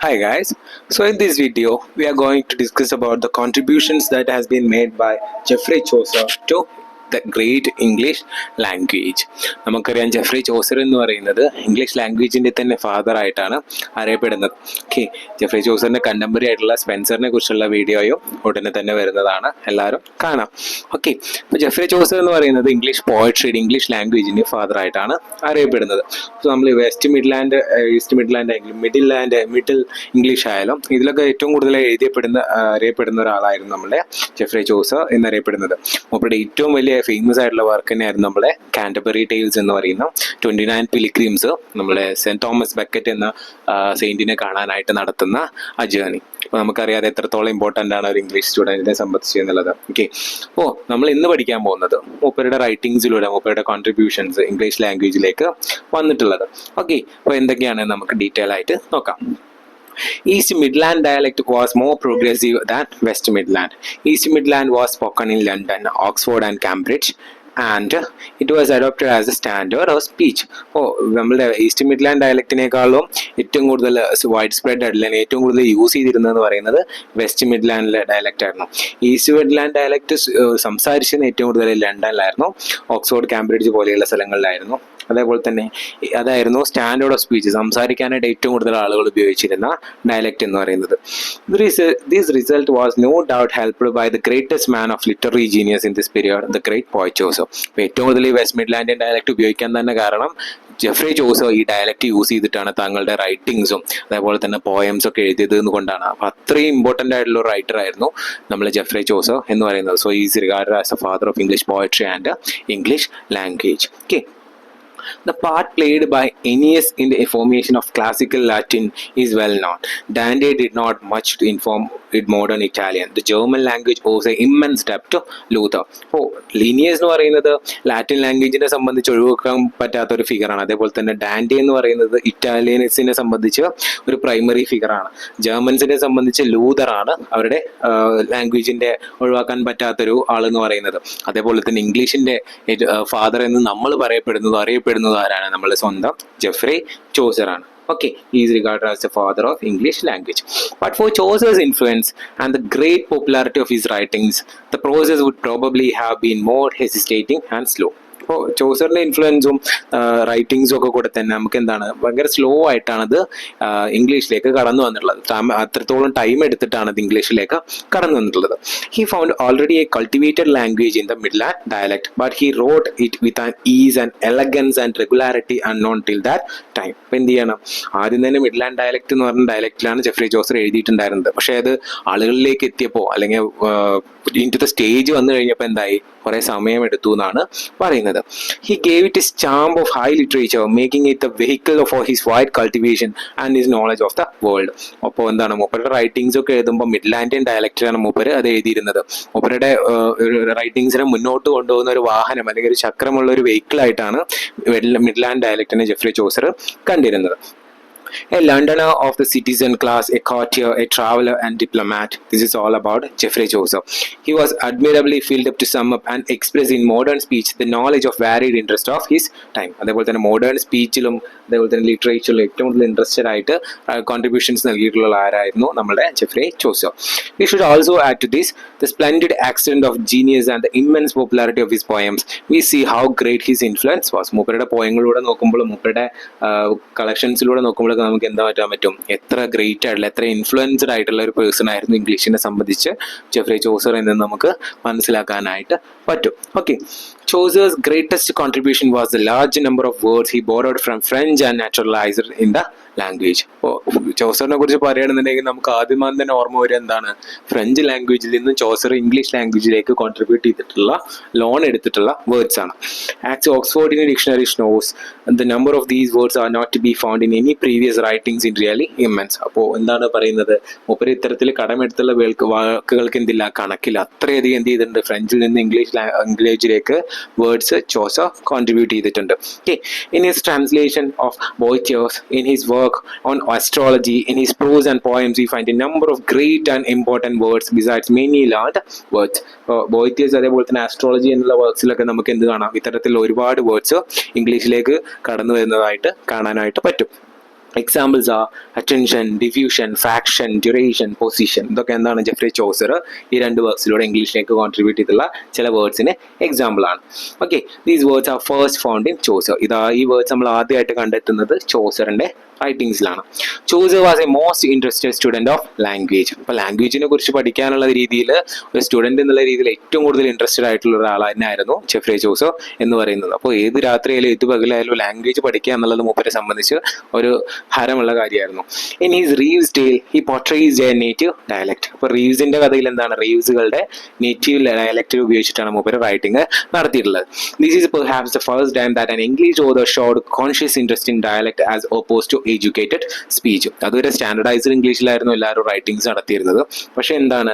Hi guys, so in this video we are going to discuss about the contributions that has been made by Geoffrey Chaucer to the great English language. നമുക്കറിയാം Jeffrey Chaucer എന്ന് പറയുന്നത് English ലാംഗ്വേജിൻ്റെ തന്നെ father ആയിട്ടാണ് അറിയപ്പെടുന്നത്. Okay, Jeffrey ചോസറിൻ്റെ contemporary ആയിട്ടുള്ള സ്പെൻസറിനെ കുറിച്ചുള്ള വീഡിയോയും ഉടനെ തന്നെ വരുന്നതാണ്, എല്ലാവരും കാണാം. ഓക്കെ, അപ്പോൾ ജെഫ്രി ചോസർ എന്ന് പറയുന്നത് ഇംഗ്ലീഷ് പോയട്രി, ഇംഗ്ലീഷ് ലാംഗ്വേജിൻ്റെ ഫാദർ ആയിട്ടാണ് അറിയപ്പെടുന്നത്. സോ നമ്മൾ ഈസ്റ്റ് മിഡ്ലാൻഡ് ആയെങ്കിലും മിഡിൽ ഇംഗ്ലീഷ് ആയാലും ഇതിലൊക്കെ ഏറ്റവും കൂടുതൽ അറിയപ്പെടുന്ന ഒരാളായിരുന്നു നമ്മുടെ ജെഫ്രി ചോസർ എന്നറിയപ്പെടുന്നത്. മൂപ്പരുടെ ഏറ്റവും വലിയ ഫേമസ് ആയിട്ടുള്ള വർക്ക് തന്നെയായിരുന്നു നമ്മുടെ കാൻറ്റർബറി ടെയിൽസ് എന്ന് പറയുന്ന 29 പിലിഗ്രിംസ് നമ്മുടെ സെന്റ് തോമസ് ബക്കറ്റ് എന്ന സെയിന്റിനെ കാണാനായിട്ട് നടത്തുന്ന ആ ജേർണി. അപ്പോൾ നമുക്കറിയാതെ എത്രത്തോളം ഇമ്പോർട്ടൻ്റ് ആണ് ഒരു ഇംഗ്ലീഷ് സ്റ്റുഡൻറ്റിനെ സംബന്ധിച്ച് എന്നുള്ളത്. ഓക്കെ, അപ്പോൾ നമ്മൾ ഇന്ന് പഠിക്കാൻ പോകുന്നത് മൂപ്പരുടെ റൈറ്റിങ്സിലൂടെ മൂപ്പരുടെ കോൺട്രിബ്യൂഷൻസ് ഇംഗ്ലീഷ് ലാംഗ്വേജിലേക്ക് വന്നിട്ടുള്ളത്. ഓക്കെ, അപ്പോൾ എന്തൊക്കെയാണ് നമുക്ക് ഡീറ്റെയിൽ ആയിട്ട് നോക്കാം. East Midland dialect was more progressive than West Midland. East Midland was spoken in London, Oxford and Cambridge, and it was adopted as a standard of speech. നമ്മളുടെ east Midland ഡയലക്റ്റിനേക്കാളും ഏറ്റവും കൂടുതൽ wide spread ആയിട്ടുള്ള ഏറ്റവും കൂടുതൽ use ചെയ്തിരുന്നതെന്ന് പറയുന്നത് west മിഡ്ലാൻഡിലെ dialect ആയിരുന്നു. East Midland dialect സംസാരിച്ചത് ഏറ്റവും കൂടുതൽ ലണ്ടനിലായിരുന്നു, ഓക്സ്ഫോർഡ്, കാംബ്രിഡ്ജ് പോലെയുള്ള സ്ഥലങ്ങളിലായിരുന്നു. അതേപോലെ തന്നെ അതായിരുന്നു സ്റ്റാൻഡേർഡ് ഓഫ് സ്പീച്ച്, സംസാരിക്കാനായിട്ട് ഏറ്റവും കൂടുതൽ ആളുകൾ ഉപയോഗിച്ചിരുന്ന ഡയലക്റ്റ് എന്ന് പറയുന്നത്. This result was no doubt helped by the greatest man of literary genius in this period, the great poet Chaucer. അപ്പോൾ ഏറ്റവും കൂടുതൽ ഈ വെസ്റ്റ് മിഡ്ലാൻഡിയൻ ഡയലക്റ്റ് ഉപയോഗിക്കാൻ തന്നെ കാരണം ജെഫ്രി ചോസർ ഈ ഡയലക്റ്റ് യൂസ് ചെയ്തിട്ടാണ് തങ്ങളുടെ റൈറ്റിങ്സും അതേപോലെ തന്നെ പോയംസ് ഒക്കെ എഴുതിയത് കൊണ്ടാണ്. അപ്പോൾ അത്രയും ഇമ്പോർട്ടൻ്റ് ആയിട്ടുള്ള റൈറ്റർ ആയിരുന്നു നമ്മൾ ജെഫ്രി ചോസർ എന്ന് പറയുന്നത്. So is regarded as a father of English poetry and English language. Okay, the part played by Ennius in the formation of classical Latin is well known. Dante did not much to inform it modern Italian. The German language owes an immense debt to Luther. Linnaeus എന്ന് പറയുന്നത് Latin ലാംഗ്വേജിനെ സംബന്ധിച്ച് ഒഴിവാക്കാൻ പറ്റാത്തൊരു ഫിഗറാണ്. അതേപോലെ തന്നെ Dante എന്ന് പറയുന്നത് ഇറ്റാലിയൻസിനെ സംബന്ധിച്ച് ഒരു പ്രൈമറി ഫിഗറാണ്. ജർമ്മൻസിനെ സംബന്ധിച്ച് ലൂതറാണ് അവരുടെ ലാംഗ്വേജിൻ്റെ ഒഴിവാക്കാൻ പറ്റാത്തൊരു ആളെന്ന് പറയുന്നത്. അതേപോലെ തന്നെ ഇംഗ്ലീഷിൻ്റെ ഫാദർ എന്ന് നമ്മൾ അറിയപ്പെടുന്നത് ആരാണ്? നമ്മുടെ സ്വന്തം ജെഫ്രി ചോസർ ആണ്. Okay, he is regarded as the father of English language. But for Chaucer's influence and the great popularity of his writings, the process would probably have been more hesitating and slow. അപ്പോൾ ചോസറിൻ്റെ ഇൻഫ്ലുവൻസും റൈറ്റിങ്സും ഒക്കെ കൂടെ തന്നെ നമുക്ക് എന്താണ് ഭയങ്കര slow ആയിട്ടാണ് അത് ഇംഗ്ലീഷിലേക്ക് കടന്നു വന്നിട്ടുള്ളത്. അത്രത്തോളം ടൈം എടുത്തിട്ടാണ് അത് ഇംഗ്ലീഷിലേക്ക് കടന്നു വന്നിട്ടുള്ളത്. He found already A cultivated language in the Midland dialect, but he wrote it with an ease and elegance and regularity unknown till that time. അപ്പോൾ എന്ത് ചെയ്യണം, ആദ്യം തന്നെ മിഡ്ലാൻഡ് ഡയലക്ട് എന്ന് പറഞ്ഞ ഡയലക്റ്റിലാണ് ജെഫ്രി ചോസർ എഴുതിയിട്ടുണ്ടായിരുന്നത്. പക്ഷേ അത് ആളുകളിലേക്ക് എത്തിയപ്പോൾ അല്ലെങ്കിൽ ഇൻ ടു ദ സ്റ്റേജ് വന്നു കഴിഞ്ഞപ്പോൾ എന്തായി, കുറേ സമയമെടുത്തു എന്നാണ് പറയുന്നത്. He gave it his charm of high literature, making it the vehicle for his wide cultivation and his knowledge of the world. അപ്പോൾ എന്താണ് മൂപ്പരുടെ റൈറ്റിങ്സ് ഒക്കെ എഴുതുമ്പോൾ മിഡ്ലാൻഡിയൻ ഡയലക്റ്റിലാണ് മൂപ്പര് അത് എഴുതിയിരുന്നത്. മൂപ്പരുടെ റൈറ്റിങ്സിനെ മുന്നോട്ട് കൊണ്ടുപോകുന്ന ഒരു വാഹനം അല്ലെങ്കിൽ ഒരു ചക്രമുള്ള ഒരു വെഹിക്കിളായിട്ടാണ് മിഡ്ലാൻഡ് ഡയലക്റ്റിനെ ജെഫ്രി ചോസർ കണ്ടിരുന്നത്. A Londoner of the citizen class, a courtier, a traveler and diplomat. This is all about Geoffrey Chaucer. He was admirably filled up to sum up and express in modern speech the knowledge of varied interest of his time. അതേപോലെ തന്നെ modern സ്പീച്ചിലും അതേപോലെ തന്നെ ലിറ്ററേച്ചറിലും ഏറ്റവും കൂടുതൽ interested ആയിട്ട് contributions നൽകിയിട്ടുള്ള ആരായിരുന്നു നമ്മുടെ Geoffrey Chaucer. We should also add to this the splendid accent of genius and the immense popularity of his poems. We see how great his influence was. മൂപ്പരുടെ പോയങ്ങളിലൂടെ നോക്കുമ്പോൾ മൂപ്പരുടെ കളക്ഷൻസിലൂടെ നോക്കുമ്പോൾ നമുക്ക് എന്താ പറ്റും, എത്ര ഗ്രേറ്റ് ആയിട്ടുള്ള എത്ര ഇൻഫ്ലുവൻസ്ഡ് ആയിട്ടുള്ള ഒരു പേഴ്സൺ ആയിരുന്നു ഇംഗ്ലീഷിനെ സംബന്ധിച്ച് ജെഫ്രി ചോസർ എന്ന് നമുക്ക് മനസ്സിലാക്കാനായിട്ട് പറ്റും. Okay, Chaucer's greatest contribution was the large number of words he borrowed from French and naturalized in the language. അപ്പോൾ ചോസറിനെ കുറിച്ച് പറയുകയാണെന്നുണ്ടെങ്കിൽ നമുക്ക് ആദ്യം തന്നെ ഓർമ്മ വരിക എന്താണ്, ഫ്രഞ്ച് ലാംഗ്വേജിൽ നിന്ന് ചോസർ ഇംഗ്ലീഷ് ലാംഗ്വേജിലേക്ക് കോൺട്രിബ്യൂട്ട് ചെയ്തിട്ടുള്ള ലോൺ എടുത്തിട്ടുള്ള വേർഡ്സ് ആണ്. ആക്ച്വലി ഓക്സ്ഫോർഡിൻ്റെ dictionary shows the number of these words are not to be found in any previous writings in really immense. അപ്പോൾ എന്താണ് പറയുന്നത്, മൂപ്പര് ഇത്തരത്തിൽ കടമെടുത്തുള്ള വാക്കുകൾക്ക് എന്തില്ല, കണക്കില്ല. അത്രയധികം എന്ത് ചെയ്തിട്ടുണ്ട്, ഫ്രഞ്ചിൽ നിന്ന് ഇംഗ്ലീഷിലേക്ക് വേർഡ്സ് ചോസർ കോൺട്രിബ്യൂട്ട് ചെയ്തിട്ടുണ്ട്. Okay, in his translation of Boethius, in his work on astrology, in his prose and poems we find a number of great and important words besides many learned words. ബോയ്റ്റിയേഴ്സ് അതേപോലെ തന്നെ astrology എന്നുള്ള വർക്ക്സിലൊക്കെ നമുക്ക് എന്ത് കാണാം, ഇത്തരത്തിലുള്ള ഒരുപാട് words ഇംഗ്ലീഷിലേക്ക് കടന്നു വരുന്നതായിട്ട് കാണാനായിട്ട് പറ്റും. എക്സാമ്പിൾസ് ആ attention, diffusion, faction, duration, position. ഇതൊക്കെ എന്താണ് ജെഫ്രി ചോസർ ഈ രണ്ട് വേർഡ്സിലൂടെ ഇംഗ്ലീഷിലേക്ക് കോൺട്രിബ്യൂട്ട് ചെയ്തിട്ടുള്ള ചില വേർഡ്സിന് എക്സാമ്പിൾ ആണ്. Okay, these words are first found in Chaucer. ഈ വേർഡ്സ് നമ്മൾ ആദ്യമായിട്ട് കണ്ടെത്തുന്നത് ചോസറിന്റെ റൈറ്റിംഗ്സിലാണ്. Chaucer was a most interested student of language. അപ്പോൾ ലാംഗ്വേജിനെ കുറിച്ച് പഠിക്കാനുള്ള രീതിയിൽ ഒരു സ്റ്റുഡൻറ് എന്നുള്ള രീതിയിൽ ഏറ്റവും കൂടുതൽ ഇൻട്രസ്റ്റഡ് ആയിട്ടുള്ള ഒരാൾ തന്നെയായിരുന്നു ജെഫ്രി ചോസർ എന്ന് പറയുന്നത്. അപ്പോൾ ഏത് രാത്രിയായാലും ഏത് പകലായാലും ലാംഗ്വേജ് പഠിക്കുക എന്നുള്ളത് മൂപ്പരെ സംബന്ധിച്ച് ഒരു ഹരമുള്ള കാര്യമായിരുന്നു. In his Reeve's Tale he portrays a native dialect. അപ്പോൾ റീവ്സിന്റെ കഥയിൽ എന്താണ്, റീവ്സുകളുടെ നേറ്റീവ് ഡയലക്റ്റ് ഉപയോഗിച്ചിട്ടാണ് മൂപ്പര് റൈറ്റിംഗ് നടത്തിയിട്ടുള്ളത്. This is perhaps the first time that an English author showed conscious interest in dialect as opposed to educated speech. അതൊരു standardised ഇംഗ്ലീഷിലായിരുന്നു എല്ലാവരും റൈറ്റിംഗ്സ് നടത്തിയിരുന്നത്. പക്ഷെ എന്താണ്,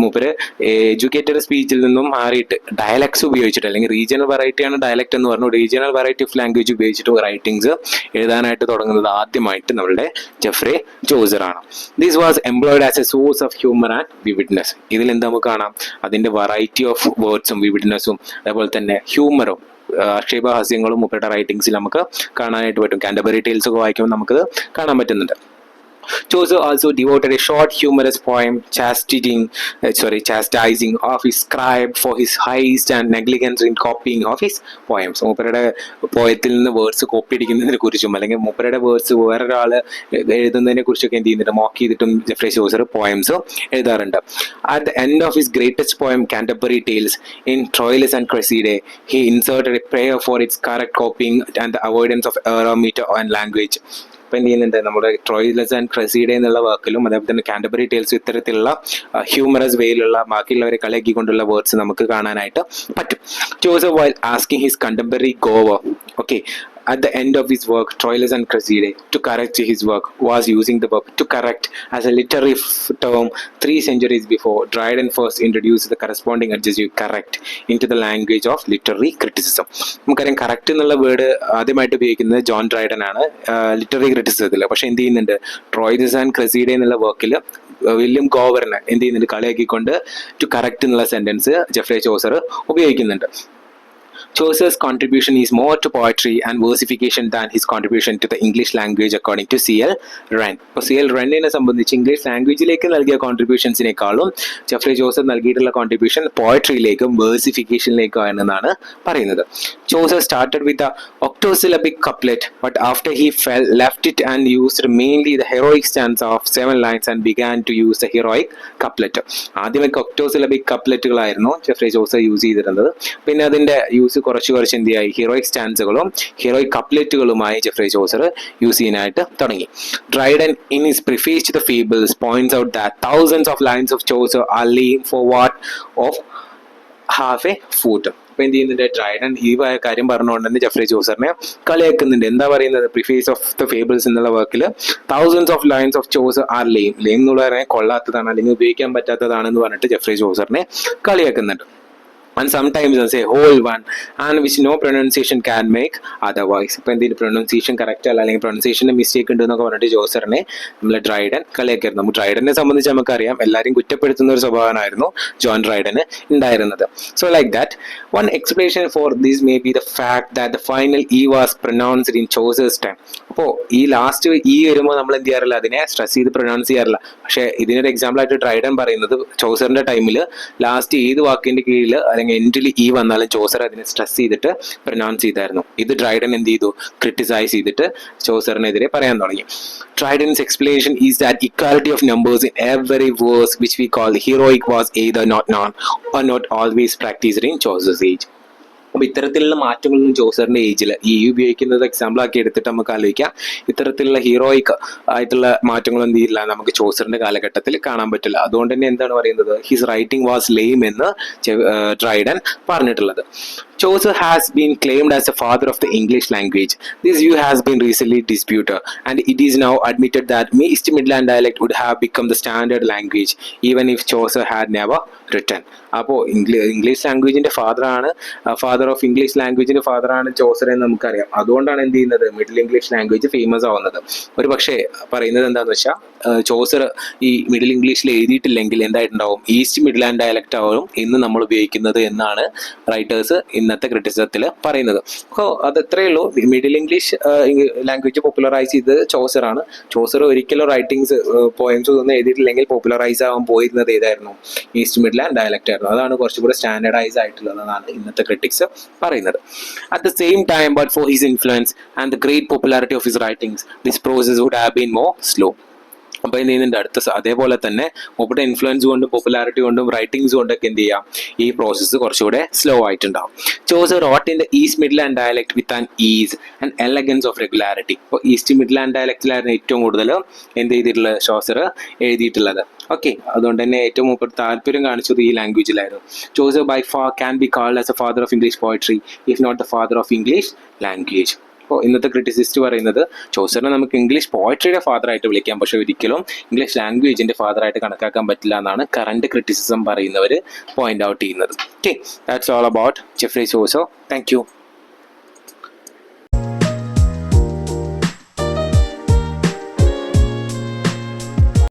മൂപ്പര് എഡ്യൂക്കേറ്റഡ് സ്പീച്ചിൽ നിന്നും മാറിയിട്ട് ഡയലക്ട്സ് ഉപയോഗിച്ചിട്ട്, അല്ലെങ്കിൽ റീജിയണൽ വെറൈറ്റിയാണ് ഡയലക്ട് എന്ന് പറഞ്ഞു, റീജിയണൽ വെറൈറ്റി ഓഫ് ലാംഗ്വേജ് ഉപയോഗിച്ചിട്ട് റൈറ്റിംഗ്സ് എഴുതാനായിട്ട് തുടങ്ങുന്നത് ആദ്യമായിട്ട് നമ്മുടെ ജെഫ്രി ചോസർ ആണ്. This was employed as a source of humour and vividness. ഇതിൽ എന്താ നമുക്ക് കാണാം, അതിന്റെ വെറൈറ്റി ഓഫ് വേർഡ്സും വിവിഡ്നെസ്സും അതേപോലെ തന്നെ ഹ്യൂമറും ആക്ഷേപഹാസ്യങ്ങളും മൂപ്പരുടെ റൈറ്റിംഗ്സിൽ നമുക്ക് കാണാനായിട്ട് പറ്റും. കാൻറ്റർബറി ടെയിൽസ് ഒക്കെ വായിക്കുമ്പോൾ നമുക്ക് കാണാൻ പറ്റുന്നുണ്ട്. Chaucer also devoted a short humorous poem chastising of his scribe for his haste and negligence in copying of his poems. മൂപ്പരുടെ പോയത്തിൽ നിന്ന് വേർഡ്സ് കോപ്പി അടിക്കുന്നതിനെ കുറിച്ചും അല്ലെങ്കിൽ മൂപ്പരുടെ വേർഡ്സ് വേറൊരാൾ എഴുതുന്നതിനെ കുറിച്ചൊക്കെ എന്ത് ചെയ്യുന്നുണ്ട്, മോക്ക് ചെയ്തിട്ടും ജെഫ്രി ചോസർ പോയംസ് എഴുതാറുണ്ട്. At the end of his greatest poem Canterbury Tales, in Troilus and Cressida, he inserted a prayer for its correct copying and the avoidance of error, meter and language. ഇപ്പം എന്ത് ചെയ്യുന്നുണ്ട്, നമ്മുടെ Troilus and ക്രെസീഡ എന്നുള്ള വർക്കിലും അതേപോലെ തന്നെ Canterbury tales ഇത്തരത്തിലുള്ള humorous വേയിലുള്ള ബാക്കിയുള്ളവരെ കളിയാക്കിക്കൊണ്ടുള്ള words നമുക്ക് കാണാനായിട്ട് പറ്റും. Chaucer while asking his contemporary Gower, okay, at the end of his work Troilus and Cressida, to correct his work was using the verb to correct as a literary term 3 centuries before. Dryden first introduced the corresponding adjective correct into the language of literary criticism. നമുക്കറിയാം correct എന്നുള്ള word ആദ്യമായിട്ട് ഉപയോഗിക്കുന്നത് John Dryden ആണ് literary ക്രിറ്റിസിസത്തിൽ. പക്ഷെ എന്ത് ചെയ്യുന്നുണ്ട്, Troilus and ക്രെസീഡ എന്നുള്ള വർക്കിൽ വില്യം ഗോവറിനെ എന്ത് ചെയ്യുന്നുണ്ട്, കളിയാക്കിക്കൊണ്ട് ടു കറക്റ്റ് എന്നുള്ള സെന്റൻസ് ജെഫ്രി ചോസർ ഉപയോഗിക്കുന്നുണ്ട്. Chaucer's contribution is more to poetry and versification than his contribution to the English language according to C.L. Wren. അപ്പോൾ C.L. Wrenനെ സംബന്ധിച്ച് ഇംഗ്ലീഷ് ലാംഗ്വേജിലേക്ക് നൽകിയ കോൺട്രിബ്യൂഷൻസിനേക്കാളും ജെഫ്രി ചോസർ നൽകിയിട്ടുള്ള കോൺട്രിബ്യൂഷൻ പോയട്രിയിലേക്കും വേഴ്സിഫിക്കേഷനിലേക്കും ആണെന്നാണ് പറയുന്നത്. Chaucer started with the octosyllabic couplet, but after he left it and used mainly the heroic stanza of 7 lines and began to use the heroic couplet. ആദ്യമൊക്കെ octosyllabic കപ്ലെറ്റുകളായിരുന്നു Geoffrey Chaucer use ചെയ്തിരുന്നത്. പിന്നെ അതിന്റെ use കുറച്ച് എന്ത് ചെയ്യായി, heroic സ്റ്റാൻസുകളും heroic കപ്ലെറ്റുകളുമായി ജെഫ്രി ചോസർ യൂസ് ചെയ്യാനായിട്ട് തുടങ്ങി. Dryden in his preface to the Fables points out that thousands of lines of Chaucer are lame for what of half a foot. അപ്പൊ എന്ത് ചെയ്യുന്നുണ്ട്, ഡ്രൈഡൻ ഈ കാര്യം പറഞ്ഞുകൊണ്ട് തന്നെ ജെഫ്രി ചോസറിനെ കളിയാക്കുന്നുണ്ട്. എന്താ പറയുന്നത്, പ്രിഫേസ് ഓഫ് ദ ഫേബിൾസ് എന്നുള്ള വർക്കിൽ thousands of lines of Chaucer are lame എന്ന് പറഞ്ഞാൽ കൊള്ളാത്തതാണ് അല്ലെങ്കിൽ ഉപയോഗിക്കാൻ പറ്റാത്തതാണെന്ന് പറഞ്ഞിട്ട് Jeffrey ചോസറിനെ കളിയാക്കുന്നുണ്ട്. And sometimes I say whole one and which no pronunciation can make otherwise. ഇപ്പൊ എന്തെങ്കിലും പ്രൊനൗൺസിയേഷൻ കറക്റ്റ് അല്ല അല്ലെങ്കിൽ പ്രൊനൗൺസിയേഷന്റെ മിസ്റ്റേക്ക് ഉണ്ട് എന്നൊക്കെ പറഞ്ഞിട്ട് ചോസറിനെ നമ്മൾ ഡ്രൈഡൻ കളിയാക്കിയിരുന്നു. നമുക്ക് ഡ്രൈഡനെ സംബന്ധിച്ച് നമുക്കറിയാം എല്ലാവരും കുറ്റപ്പെടുത്തുന്ന ഒരു സ്വഭാവമായിരുന്നു ജോൺ ഡ്രൈഡന് ഉണ്ടായിരുന്നത്. So like that one explanation for this may be the fact that the final E was pronounced in Chaucer's time. അപ്പോൾ ഈ ലാസ്റ്റ് E വരുമ്പോൾ നമ്മൾ എന്ത് ചെയ്യാറില്ല, അതിനെ സ്ട്രെസ് ചെയ്ത് പ്രൊനൗൺസ് ചെയ്യാറില്ല. പക്ഷേ ഇതിനൊരു എക്സാമ്പിൾ ആയിട്ട് ഡ്രൈഡൻ പറയുന്നത് ചോസറിന്റെ ടൈമിൽ ലാസ്റ്റ് ഏത് വാക്കിന്റെ കീഴിൽ അല്ലെങ്കിൽ എൻഡിൽ E വന്നാലും ചോസർ അതിനെ സ്ട്രെസ് ചെയ്തിട്ട് പ്രൊനൗൺസ് ചെയ്തായിരുന്നു. ഇത് ഡ്രൈഡൻ എന്ത് ചെയ്തു, ക്രിട്ടിസൈസ് ചെയ്തിട്ട് ചോസറിനെതിരെ പറയാൻ തുടങ്ങി. Dryden's explanation is that equality of numbers in every verse which we call heroic was either not known or not always practiced in Chaucer's age. അപ്പോൾ ഇത്തരത്തിലുള്ള മാറ്റങ്ങളൊന്നും ചോസറിന്റെ ഏജിൽ ഈ ഉപയോഗിക്കുന്നത് എക്സാമ്പിൾ ആക്കി എടുത്തിട്ട് നമുക്ക് ആലോചിക്കാം. ഇത്തരത്തിലുള്ള ഹീറോയിക് ആയിട്ടുള്ള മാറ്റങ്ങളൊന്നും എന്ത് ചെയ്യില്ല നമുക്ക് ചോസറിന്റെ കാലഘട്ടത്തിൽ കാണാൻ പറ്റില്ല. അതുകൊണ്ട് തന്നെ എന്താണ് പറയുന്നത്, ഹിസ് റൈറ്റിംഗ് വാസ് ലെയിം എന്ന് ഡ്രൈഡൻ പറഞ്ഞിട്ടുള്ളത്. Chaucer has been claimed as the father of the English language. This view has been recently disputed, and it is now admitted that East Midland dialect would have become the standard language even if Chaucer had never written. അപ്പോൾ English ലാംഗ്വേജിന്റെ father father of English ലാംഗ്വേജിന്റെ ഫാദറാണ് Chaucer എന്ന് നമുക്കറിയാം. അതുകൊണ്ടാണ് എന്ത് ചെയ്യുന്നത്, middle English language famous ആവുന്നത്. ഒരു പക്ഷേ പറയുന്നത് എന്താണെന്ന് വെച്ചാൽ ചോസർ ഈ മിഡിൽ ഇംഗ്ലീഷിൽ എഴുതിയിട്ടില്ലെങ്കിൽ എന്തായിട്ടുണ്ടാവും, ഈസ്റ്റ് മിഡ്ലാൻഡ് ഡയലക്റ്റ് ആവും ഇന്ന് നമ്മൾ ഉപയോഗിക്കുന്നത് എന്നാണ് റൈറ്റേഴ്സ് ഇന്നത്തെ ക്രിറ്റിസിസത്തിൽ പറയുന്നത്. അപ്പോൾ അത് എത്രയേ ഉള്ളൂ. മിഡിൽ ഇംഗ്ലീഷ് ലാംഗ്വേജ് പോപ്പുലറൈസ് ചെയ്തത് ചോസറാണ്. ചോസർ ഒരിക്കലും റൈറ്റിംഗ്സ് പോയംസ് ഒന്നും എഴുതിയിട്ടില്ലെങ്കിൽ പോപ്പുലറൈസ് ആവാൻ പോയിരുന്നത് ഏതായിരുന്നു, ഈസ്റ്റ് മിഡ്ലാൻഡ് ഡയലക്റ്റ് ആയിരുന്നു. അതാണ് കുറച്ചുകൂടെ സ്റ്റാൻഡേർഡൈസ് ആയിട്ടുള്ളതെന്നാണ് ഇന്നത്തെ ക്രിറ്റിക്സ് പറയുന്നത്. At the same time but for his influence and the great popularity of his writings this process would have been more slow. അപ്പോൾ ഇതിൻ്റെ അടുത്ത അതേപോലെ തന്നെ മൂപ്പരുടെ ഇൻഫ്ലുവൻസ് കൊണ്ടും പോപ്പുലാരിറ്റി കൊണ്ടും റൈറ്റിംഗ്സ് കൊണ്ടൊക്കെ എന്ത് ചെയ്യാം, ഈ പ്രോസസ്സ് കുറച്ചുകൂടെ സ്ലോ ആയിട്ടുണ്ടാവും. Chaucer wrote in the East Midland dialect with an ease and elegance of regularity. അപ്പോൾ ഈസ്റ്റ് മിഡ്ലാൻഡ് ഡയലക്റ്റിലായിരുന്നു ഏറ്റവും കൂടുതൽ എന്ത് ചെയ്തിട്ടുള്ളത്, ചോസർ എഴുതിയിട്ടുള്ളത്. ഓക്കെ, അതുകൊണ്ട് തന്നെ ഏറ്റവും മൂപ്പർ താല്പര്യം കാണിച്ചത് ഈ ലാംഗ്വേജിലായിരുന്നു. Chaucer by far can be called as a father of English poetry if not the father of English language. അപ്പോൾ ഇന്നത്തെ ക്രിറ്റിസിസ്റ്റ് പറയുന്നത് ചോസറിനെ നമുക്ക് ഇംഗ്ലീഷ് പോയട്രിയുടെ ഫാദറായിട്ട് വിളിക്കാം, പക്ഷെ ഒരിക്കലും ഇംഗ്ലീഷ് ലാംഗ്വേജിന്റെ ഫാദറായിട്ട് കണക്കാക്കാൻ പറ്റില്ല എന്നാണ് കറന്റ് ക്രിറ്റിസിസം പറയുന്നവർ പോയിന്റ് ഔട്ട് ചെയ്യുന്നത്. Okay, that's all about Jeffrey Chaucer. Thank you.